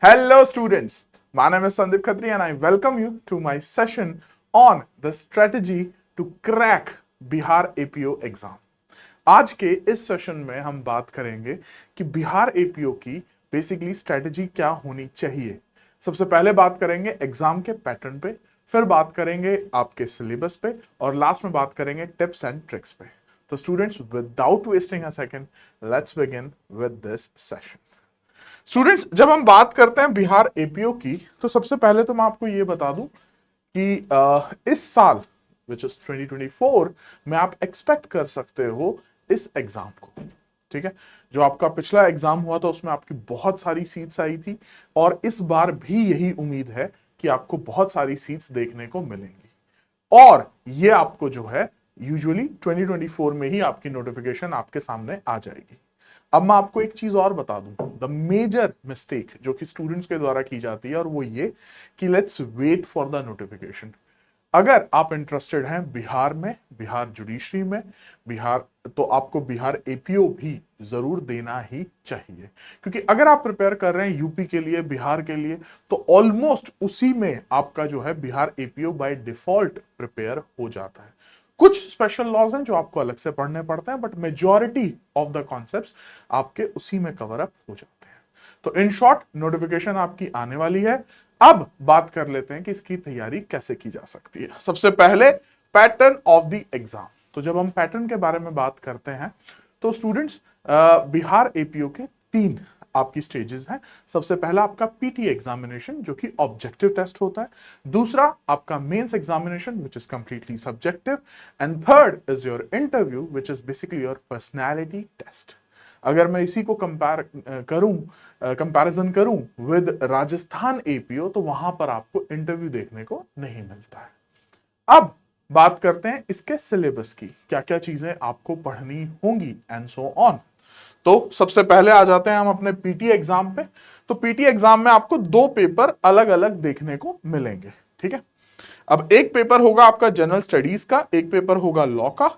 Hello students, my name is Sandeep Khatri and I welcome you to my session on the strategy to crack Bihar APO exam. आज के इस session में हम बात करेंगे कि बिहार एपीओ की बेसिकली स्ट्रेटजी क्या होनी चाहिए। सबसे पहले बात करेंगे एग्जाम के पैटर्न पे, फिर बात करेंगे आपके सिलेबस पे और लास्ट में बात करेंगे टिप्स एंड ट्रिक्स पे। तो students, without wasting a second, let's begin with this session. Students, जब हम बात करते हैं बिहार एपीओ की, तो सबसे पहले तो मैं आपको ये बता दूं कि इस साल विच इज 2024 में आप एक्सपेक्ट कर सकते हो इस एग्जाम को। ठीक है, जो आपका पिछला एग्जाम हुआ था उसमें आपकी बहुत सारी सीट्स आई थी और इस बार भी यही उम्मीद है कि आपको बहुत सारी सीट्स देखने को मिलेंगी और ये आपको जो है यूजुअली 2024 में ही आपकी नोटिफिकेशन आपके सामने आ जाएगी। अब मैं आपको एक चीज और बता दूं, द मेजर मिस्टेक जो कि स्टूडेंट्स के द्वारा की जाती है और वो ये कि let's wait for the notification. अगर आप इंटरेस्टेड हैं बिहार में, बिहार जुडिशरी में, बिहार, तो आपको बिहार एपीओ भी जरूर देना ही चाहिए, क्योंकि अगर आप प्रिपेयर कर रहे हैं यूपी के लिए, बिहार के लिए, तो ऑलमोस्ट उसी में आपका जो है Bihar APO by default prepare हो जाता है। कुछ स्पेशल लॉज हैं जो आपको अलग से पढ़ने पड़ते हैं, but majority of the concepts आपके उसी में कवर अप हो जाते हैं। तो इन शॉर्ट, नोटिफिकेशन आपकी आने वाली है। अब बात कर लेते हैं कि इसकी तैयारी कैसे की जा सकती है। सबसे पहले पैटर्न ऑफ द एग्जाम। तो जब हम पैटर्न के बारे में बात करते हैं तो स्टूडेंट्स, बिहार एपीओ के तीन आपकी स्टेजेस हैं। सबसे पहला आपका पीटी एग्जामिनेशन जो कि ऑब्जेक्टिव टेस्ट होता है, दूसरा आपका mains examination which is completely subjective, and third is your interview which is basically your personality test. अगर मैं इसी को कंपैरिजन करूं विद राजस्थान एपीओ, तो वहां पर आपको इंटरव्यू देखने को नहीं मिलता है। अब बात करते हैं इसके सिलेबस की, क्या क्या चीजें आपको पढ़नी होंगी एंड सो ऑन। तो सबसे पहले आ जाते हैं हम अपने पीटी एग्जाम पे। तो पीटी एग्जाम में आपको दो पेपर अलग अलग देखने को मिलेंगे। ठीक है, अब एक पेपर होगा आपका जनरल स्टडीज का, एक पेपर होगा लॉ का।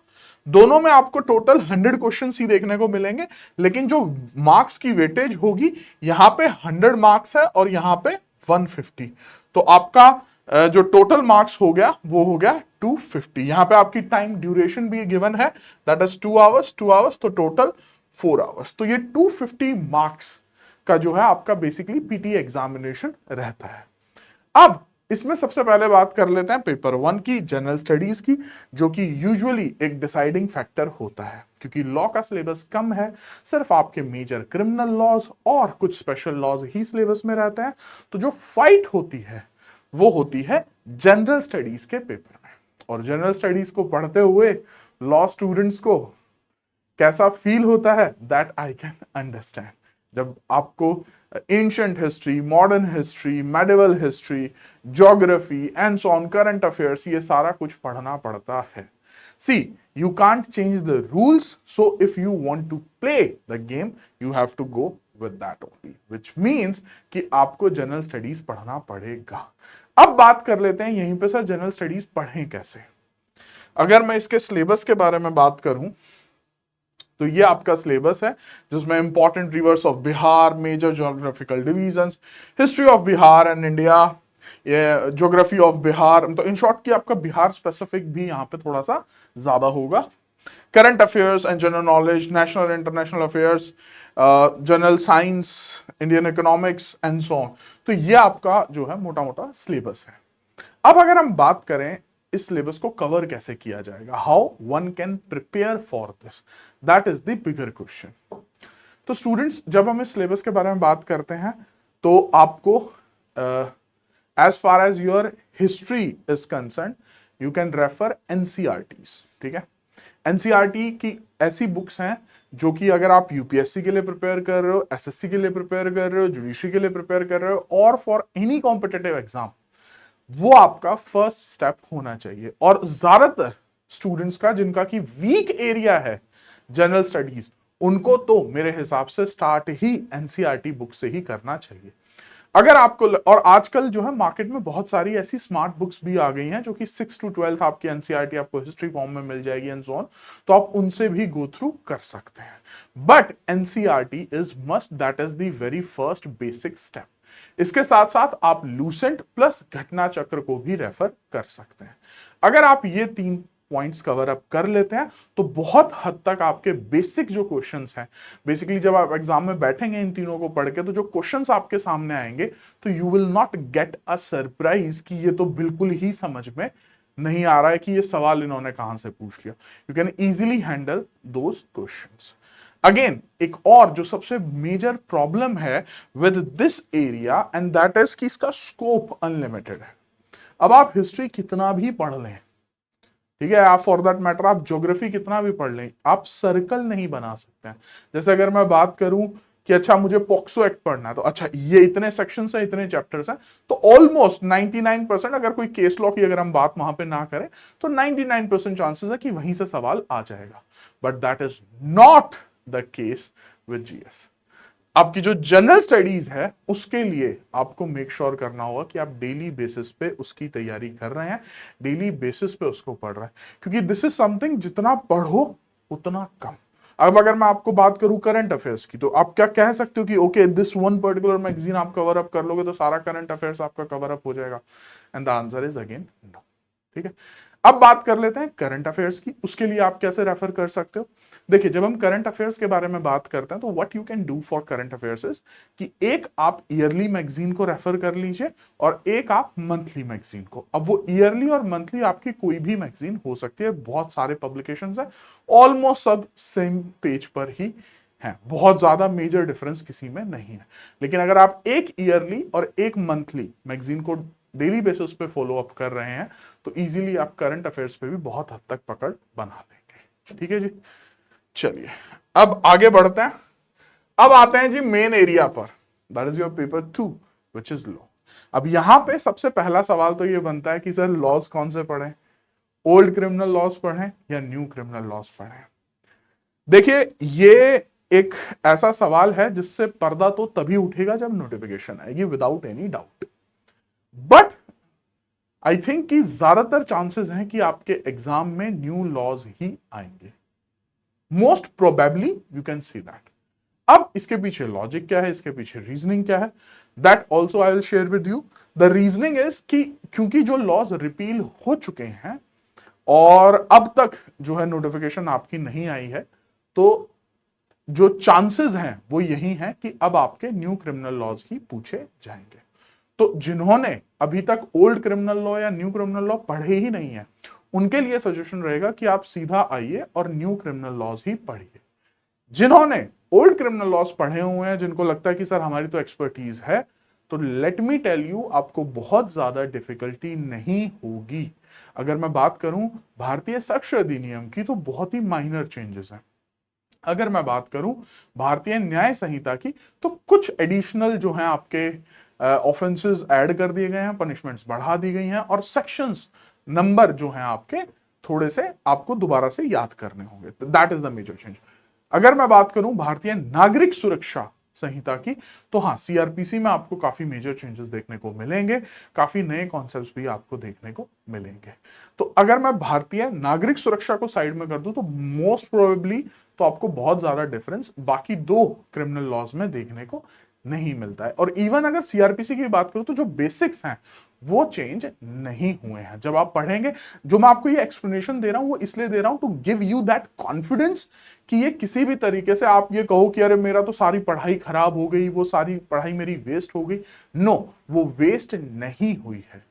दोनों में आपको टोटल 100 क्वेश्चन ही देखने को मिलेंगे, लेकिन जो मार्क्स की वेटेज होगी, यहां पे 100 मार्क्स है और यहां पे 150। तो आपका जो टोटल मार्क्स हो गया वो हो गया 250। यहां पे आपकी टाइम ड्यूरेशन भी गिवन है, दैट इज 2 आवर्स, तो टोटल 4 आवर्स। तो ये 250 मार्क्स का जो है आपका बेसिकली पीटी एग्जामिनेशन रहता है। अब इसमें सबसे पहले बात कर लेते हैं पेपर 1 की, जनरल स्टडीज की, जो कि यूजुअली एक डिसाइडिंग फैक्टर होता है, क्योंकि लॉ का सिलेबस कम है, सिर्फ आपके मेजर क्रिमिनल लॉज और कुछ स्पेशल लॉज ही सिलेबस में रहते हैं। तो जो फाइट होती है वो होती है जनरल स्टडीज के पेपर में। और जनरल स्टडीज को पढ़ते हुए लॉ स्टूडेंट्स को कैसा फील होता है, दैट आई कैन अंडरस्टैंड। जब आपको ancient history, modern history, medieval history, geography and so on, current affairs, ये सारा कुछ पढ़ना पड़ता है। See, you can't change the rules, so if you want to play the game you have to go with that only, which means कि आपको general studies पढ़ना पड़ेगा। अब बात कर लेते हैं यहीं पे, सर जनरल स्टडीज पढ़ें कैसे। अगर मैं इसके सिलेबस के बारे में बात करूं तो ये आपका सिलेबस है, जिसमें important rivers of Bihar, major geographical divisions, history of Bihar and India, ये ज्योग्राफी ऑफ बिहार, तो इन शॉर्ट की आपका बिहार स्पेसिफिक भी यहां पे थोड़ा सा ज्यादा होगा। Current affairs and general knowledge, national और international affairs, general science, Indian economics and so on. तो ये आपका जो है मोटा मोटा सिलेबस है। अब अगर हम बात करें इस सिलेबस को कवर कैसे किया जाएगा, how one can prepare for this, that is the bigger question. तो स्टूडेंट्स, जब हम इस सिलेबस के बारे में बात करते हैं तो आपको as far as your history is concern, you can refer NCERTs. ठीक है, एनसीईआरटी की ऐसी बुक्स हैं जो कि अगर आप यूपीएससी के लिए प्रिपेयर कर रहे हो, एसएससी के लिए प्रिपेयर कर रहे हो, जुडिशरी के लिए प्रिपेयर कर रहे हो, और फॉर एनी कॉम्पिटेटिव एग्जाम, वो आपका फर्स्ट स्टेप होना चाहिए। और ज्यादातर स्टूडेंट्स का जिनका की वीक एरिया है जनरल स्टडीज, उनको तो मेरे हिसाब से स्टार्ट ही एनसीईआरटी बुक से ही करना चाहिए। अगर आपको, और आजकल जो है मार्केट में बहुत सारी ऐसी स्मार्ट बुक्स भी आ गई हैं जो कि 6 to 12 आपकी एनसीईआरटी आपको हिस्ट्री फॉर्म में मिल जाएगी एंड सो ऑन, तो आप उनसे भी गो थ्रू कर सकते हैं। But NCERT is must, that is the very first basic step. इसके साथ साथ आप लूसेंट प्लस घटना चक्र को भी रेफर कर सकते हैं। अगर आप ये 3 पॉइंट्स कवर अप कर लेते हैं तो बहुत हद तक आपके बेसिक जो क्वेश्चंस हैं, बेसिकली जब आप एग्जाम में बैठेंगे इन तीनों को पढ़ के, तो जो क्वेश्चंस आपके सामने आएंगे तो you will not get a surprise कि ये तो बिल्कुल ही समझ में नहीं आ रहा है कि ये सवाल इन्होंने कहां से पूछ लिया। You can easily handle those questions. Again एक और जो सबसे मेजर प्रॉब्लम है with this area and that is कि इसका स्कोप अनलिमिटेड है। अब आप हिस्ट्री कितना भी पढ़ लें, ठीक है, आप फॉर दैट मैटर आप ज्योग्राफी कितना भी पढ़ लें, आप सर्कल नहीं बना सकते हैं। जैसे अगर मैं बात करूं कि अच्छा मुझे पॉक्सो एक्ट पढ़ना है, तो अच्छा ये इतने सेक्शंस हैं, इतने चैप्टर्स हैं, तो ऑलमोस्ट 99% अगर कोई केस लॉ की अगर हम बात वहां पे ना करें तो 99% चांसेस है कि वहीं से सवाल आ जाएगा। But that is not the case with GS. आपकी जो जनरल स्टडीज है उसके लिए आपको मेक श्योर करना होगा कि आप डेली बेसिस पे उसकी तैयारी कर रहे हैं, डेली बेसिस पे उसको पढ़ रहे हैं, क्योंकि दिस इज समथिंग जितना पढ़ो उतना कम। अब अगर मैं आपको बात करूं करंट अफेयर्स की, तो आप क्या कह सकते हो कि okay this one particular magazine आप कवर अप कर लोगे तो सारा करंट अफेयर्स आपका कवर अप हो जाएगा? And the answer is again no. ठीक है, अब बात कर लेते हैं करंट अफेयर्स की। उसके लिए आप कैसे रेफर कर सकते हो? देखिए, जब हम करंट अफेयर्स के बारे में बात करते हैं तो what you can do for current affairs is कि एक आप ईयरली मैगजीन को रेफर कर लीजिए और एक आप मंथली मैगजीन को। अब वो ईयरली और मंथली आपकी कोई भी मैगजीन हो सकती है, बहुत सारे पब्लिकेशंस है, ऑलमोस्ट सब सेम पेज पर ही है, बहुत ज्यादा मेजर डिफरेंस किसी में नहीं है। लेकिन अगर आप एक ईयरली और एक मंथली मैगजीन को डेली बेसिस पे फॉलो अप कर रहे हैं तो इजीली आप करंट अफेयर्स पे भी बहुत हद तक पकड़ बना लेंगे। ठीक है जी, चलिए अब आगे बढ़ते हैं। अब आते हैं जी मेन एरिया पर, that is your paper 2 which is law. अब यहां पे सबसे पहला सवाल तो ये बनता है कि सर लॉज कौन से पढ़ें, ओल्ड क्रिमिनल लॉज पढ़ें या न्यू क्रिमिनल लॉज पढ़ें? देखिए, ये एक ऐसा सवाल है जिससे पर्दा तो तभी उठेगा जब नोटिफिकेशन आएगी, without any doubt. But I think कि ज्यादातर चांसेस हैं कि आपके एग्जाम में न्यू लॉज ही आएंगे, most probably you can see that. अब इसके पीछे लॉजिक क्या है, इसके पीछे रीजनिंग क्या है, that also I will share with you. The reasoning is कि क्योंकि जो लॉज रिपील हो चुके हैं और अब तक जो है नोटिफिकेशन आपकी नहीं आई है, तो जो चांसेस हैं वो यही हैं कि अब आपके न्यू क्रिमिनल लॉज ही पूछे जाएंगे। तो जिन्होंने अभी तक ओल्ड क्रिमिनल लॉ या न्यू क्रिमिनल लॉ पढ़े ही नहीं है, उनके लिए सजेशन रहेगा कि आप सीधा आइए और न्यू क्रिमिनल लॉज ही पढ़िए। जिन्होंने ओल्ड क्रिमिनल लॉज पढ़े हुए हैं, जिनको लगता है कि सर हमारी तो एक्सपर्टीज है, तो लेट मी टेल यू आपको बहुत ज्यादा डिफिकल्टी नहीं होगी। अगर मैं बात करूं भारतीय साक्ष्य अधिनियम की तो बहुत ही माइनर चेंजेस हैं। अगर मैं बात करूं भारतीय न्याय संहिता की तो कुछ एडिशनल जो है आपके ऑफेंसेस ऐड कर दिए गए हैं, पनिशमेंट्स बढ़ा दी गई हैं और सेक्शंस नंबर जो हैं आपके थोड़े से आपको दोबारा से याद करने होंगे। That is the major change. अगर मैं बात करूं भारतीय नागरिक सुरक्षा संहिता की, तो हाँ, सीआरपीसी में आपको काफी मेजर चेंजेस देखने को मिलेंगे, काफी नए कॉन्सेप्ट्स भी आपको देखने को मिलेंगे। तो अगर मैं भारतीय नागरिक सुरक्षा को साइड में कर दूं तो मोस्ट प्रोबेबली तो आपको बहुत ज्यादा डिफरेंस बाकी दो क्रिमिनल लॉज में देखने को नहीं मिलता है। और इवन अगर सीआरपीसी की बात करूं तो जो बेसिक्स हैं वो चेंज नहीं हुए हैं। जब आप पढ़ेंगे, जो मैं आपको ये एक्सप्लेनेशन दे रहा हूं वो इसलिए दे रहा हूं to give you that confidence कि ये किसी भी तरीके से आप ये कहो कि अरे मेरा तो सारी पढ़ाई खराब हो गई, वो सारी पढ़ाई मेरी वेस्ट हो गई। नो, वो वेस्ट नहीं हुई है।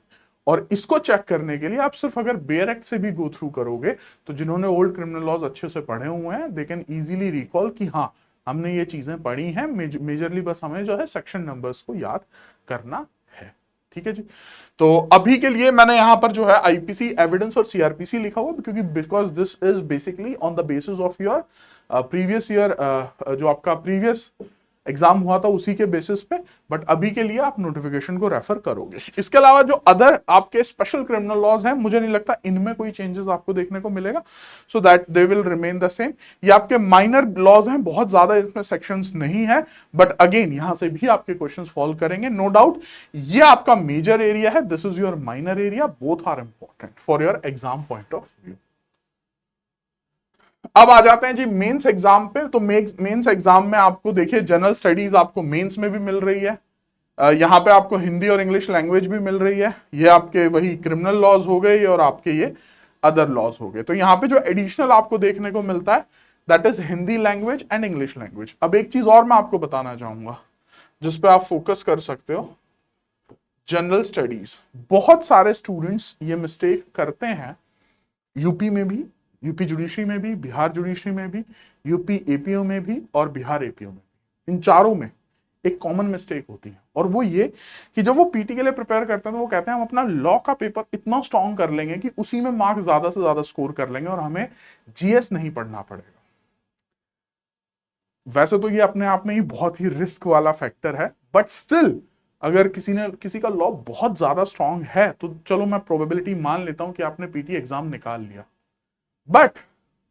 और इसको चेक करने के लिए आप सिर्फ अगर बेयर एक्ट से भी गो थ्रू करोगे तो जिन्होंने ओल्ड क्रिमिनल लॉज अच्छे से पढ़े हुए हैं दे कैन इजीली रिकॉल कि हाँ हमने ये चीजें पढ़ी हैं, मेजरली बस हमें जो है सेक्शन नंबर्स को याद करना है। ठीक है जी, तो अभी के लिए मैंने यहां पर जो है आईपीसी एविडेंस और सीआरपीसी लिखा हुआ क्योंकि because this is basically on the basis of your previous year, जो आपका प्रीवियस एग्जाम हुआ था उसी के बेसिस पे। बट अभी के लिए आप नोटिफिकेशन को रेफर करोगे। इसके अलावा जो अदर आपके स्पेशल क्रिमिनल लॉज हैं, मुझे नहीं लगता इनमें कोई चेंजेस आपको देखने को मिलेगा, so that they will remain the same. ये आपके माइनर लॉज हैं, बहुत ज्यादा इसमें सेक्शंस नहीं है, बट अगेन यहां से भी आपके क्वेश्चंस फॉलो करेंगे, नो डाउट। ये आपका मेजर एरिया है, this is your minor area, both are important for your exam point of view. अब आ जाते हैं जी मेंस एग्जाम पे। तो मेंस एग्जाम में आपको देखिए जनरल स्टडीज आपको मेंस में भी मिल रही है, यहाँ पे आपको हिंदी और इंग्लिश लैंग्वेज भी मिल रही है। ये आपके वही क्रिमिनल लॉज हो गए और आपके ये अदर लॉज हो गए। तो यहाँ पे जो एडिशनल आपको देखने को मिलता है that is Hindi language and English language. अब एक चीज और मैं आपको बताना चाहूंगा जिस पे आप फोकस कर सकते हो, जनरल स्टडीज। बहुत सारे स्टूडेंट्स ये मिस्टेक करते हैं, यूपी में भी, यूपी जुडिशरी में भी, बिहार जुडिशरी में भी, यूपी एपीओ में भी और बिहार एपीओ में भी। इन चारों में एक कॉमन मिस्टेक होती है और वो ये कि जब वो पीटी के लिए प्रिपेयर करते हैं तो वो कहते हैं हम अपना लॉ का पेपर इतना स्ट्रांग कर लेंगे कि उसी में मार्क्स ज्यादा से ज्यादा स्कोर कर लेंगे और हमें जीएस नहीं पढ़ना पड़ेगा। वैसे तो ये अपने आप में ही बहुत ही रिस्क वाला फैक्टर है, बट स्टिल अगर किसी का लॉ बहुत ज्यादा स्ट्रांग है तो चलो मैं प्रोबेबिलिटी मान लेता हूं कि आपने पीटी एग्जाम निकाल लिया, बट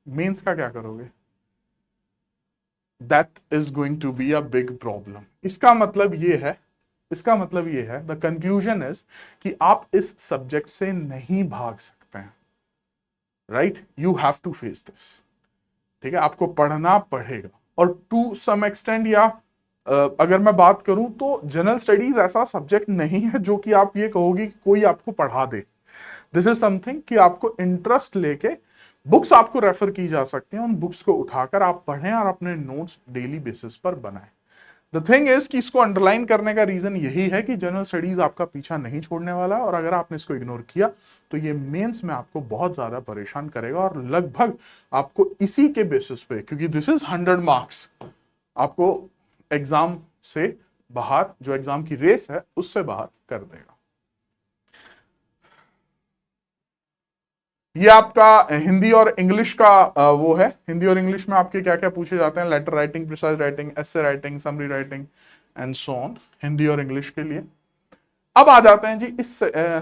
मेंस का क्या करोगे? That is going to be a big problem. इसका मतलब ये है द कंक्लूजन इज कि आप इस सब्जेक्ट से नहीं भाग सकते हैं। Right, you have to face this. ठीक है, आपको पढ़ना पड़ेगा। और टू सम एक्सटेंड या अगर मैं बात करूं तो जनरल स्टडीज ऐसा सब्जेक्ट नहीं है जो कि आप ये कहोगे कि कोई आपको पढ़ा दे। दिस इज समथिंग कि आपको इंटरेस्ट लेके बुक्स आपको रेफर की जा सकती हैं, उन बुक्स को उठाकर आप पढ़ें और अपने नोट्स डेली बेसिस पर बनाएं। द थिंग इज कि इसको अंडरलाइन करने का रीजन यही है कि जनरल स्टडीज आपका पीछा नहीं छोड़ने वाला है और अगर आपने इसको इग्नोर किया तो ये मेंस में आपको बहुत ज्यादा परेशान करेगा और लगभग आपको इसी के बेसिस पे, क्योंकि दिस इज 100 मार्क्स, आपको एग्जाम से बाहर, जो एग्जाम की रेस है उससे बाहर कर देगा। ये आपका हिंदी और इंग्लिश का वो है। हिंदी और इंग्लिश में आपके क्या क्या पूछे जाते हैं? Letter writing, precise writing, essay writing, summary writing and so on, Hindi और इंग्लिश के लिए। अब आ जाते हैं जी इस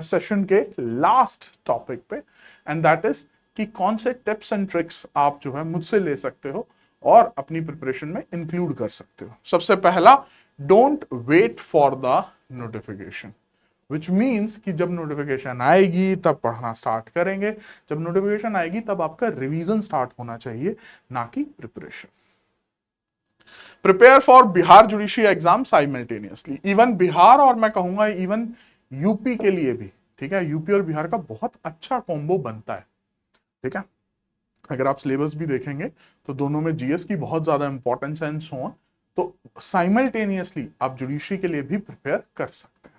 सेशन के लास्ट टॉपिक पे, एंड दैट इज कि कौन से टिप्स एंड ट्रिक्स आप जो है मुझसे ले सकते हो और अपनी प्रिपरेशन में इंक्लूड कर सकते हो। सबसे पहला, don't wait for the notification, which means कि जब नोटिफिकेशन आएगी तब पढ़ना स्टार्ट करेंगे, जब नोटिफिकेशन आएगी तब आपका रिवीजन स्टार्ट होना चाहिए, ना कि preparation. Prepare for Bihar judiciary exam simultaneously, even Bihar और मैं कहूंगा इवन यूपी के लिए भी। ठीक है, यूपी और बिहार का बहुत अच्छा कॉम्बो बनता है। ठीक है, अगर आप सिलेबस भी देखेंगे तो दोनों में जीएस की बहुत ज्यादा इंपॉर्टेंस है, सो ऑन। तो साइमल्टेनियसली आप जुडिशरी के लिए भी प्रिपेयर कर सकते हैं।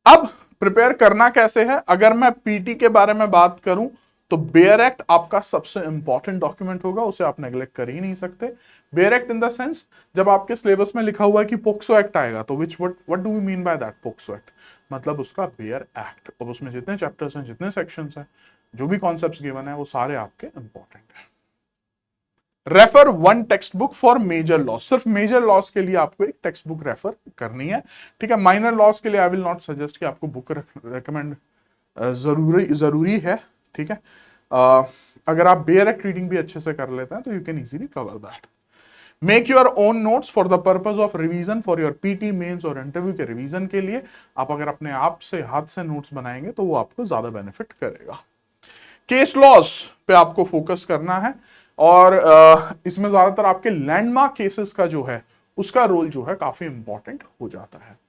अब प्रिपेयर करना कैसे है? अगर मैं पीटी के बारे में बात करूं तो बेयर एक्ट आपका सबसे इंपॉर्टेंट डॉक्यूमेंट होगा, उसे आप नेग्लेक्ट कर ही नहीं सकते। Bare act in the sense, जब आपके सिलेबस में लिखा हुआ है कि पोक्सो एक्ट आएगा तो what do we mean by that? POCSO act मतलब उसका बेयर एक्ट, और उसमें जितने चैप्टर्स हैं, जितने सेक्शंस हैं, जो भी कॉन्सेप्ट्स गिवन है वो सारे आपके इंपॉर्टेंट हैं। Refer one textbook for major laws, सिर्फ मेजर लॉस के लिए आपको एक टेक्स्ट बुक रेफर करनी है। ठीक है, माइनर लॉस के लिए आई विल नॉट सजेस्ट कि आपको बुक रेकमेंड जरूरी है। ठीक है, अगर आप बेयर एक्ट रीडिंग भी अच्छे से कर लेते हैं तो you can easily cover that. Make your own notes for the purpose of revision for your PT, mains और इंटरव्यू के रिवीजन के लिए आप अगर अपने आप से हाथ से नोट्स बनाएंगे तो वो आपको ज्यादा बेनिफिट करेगा। केस लॉस पे आपको फोकस करना है और इसमें ज्यादातर आपके लैंडमार्क केसेस का जो है उसका रोल जो है काफी इंपॉर्टेंट हो जाता है।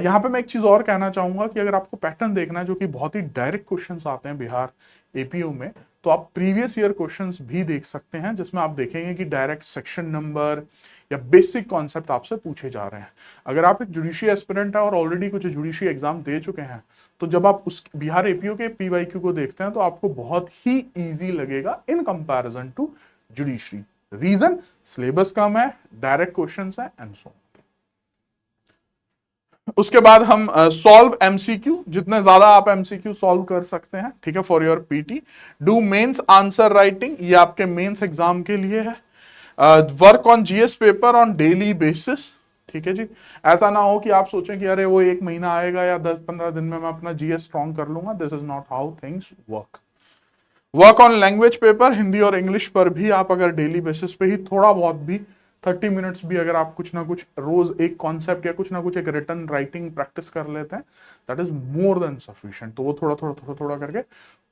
यहाँ पे मैं एक चीज और कहना चाहूंगा कि अगर आपको पैटर्न देखना है जो कि बहुत ही डायरेक्ट क्वेश्चंस आते हैं बिहार एपीओ में, तो आप प्रीवियस ईयर क्वेश्चंस भी देख सकते हैं जिसमें आप देखेंगे कि डायरेक्ट सेक्शन नंबर या बेसिक कॉन्सेप्ट आपसे पूछे जा रहे हैं। अगर आप एक जुडिशरी एस्पिरेंट है और ऑलरेडी कुछ जुडिशरी एग्जाम दे चुके हैं तो जब आप उस बिहार एपीओ के पीवाईक्यू को देखते हैं तो आपको बहुत ही ईजी लगेगा in comparison to judiciary. Reason, syllabus कम है, डायरेक्ट क्वेश्चंस है एंड सो ऑन। उसके बाद हम सॉल्व एमसीक्यू, जितने ज्यादा आप एमसीक्यू सॉल्व कर सकते हैं, ठीक है, for your PT. Do mains answer writing, ये आपके मेंस एग्जाम के लिए है। Work on GS paper on daily basis. ठीक है जी, ऐसा ना हो कि आप सोचें कि अरे वो एक महीना आएगा या 10-15 दिन में मैं अपना जीएस स्ट्रॉन्ग कर लूंगा। This is not how things work. Work on language paper, Hindi और इंग्लिश पर भी आप अगर डेली बेसिस पे ही थोड़ा बहुत भी 30 मिनट्स भी अगर आप कुछ ना कुछ रोज एक कॉन्सेप्ट या कुछ ना कुछ एक रिटर्न राइटिंग प्रैक्टिस कर लेते हैं, that is more than sufficient. तो वो थोड़ा थोड़ा थोड़ा थोड़ा करके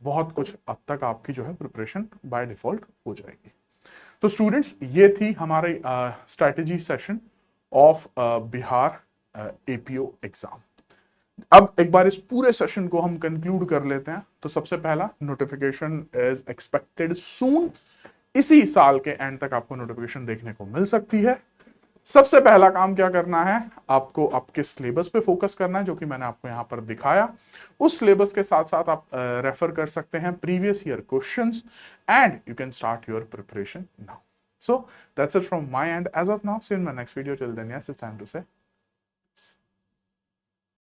बहुत कुछ अब तक आपकी जो है प्रिपरेशन बाय डिफॉल्ट हो जाएगी। तो स्टूडेंट्स, ये थी हमारी strategy session of Bihar APO exam. अब एक बार इस पूरे सेशन को हम कंक्लूड कर लेते हैं। तो सबसे पहला, नोटिफिकेशन इज एक्सपेक्टेड सून। इसी साल के एंड तक आपको नोटिफिकेशन देखने को मिल सकती है। सबसे पहला काम क्या करना है, आपको आपके सिलेबस पे फोकस करना है, जो कि मैंने आपको यहां पर दिखाया। उस सिलेबस के साथ साथ आप रेफर कर सकते हैं previous year questions, and you can start your preparation now. So that's it from my end as of now. See you in my next video. Till then, yes, it's time to say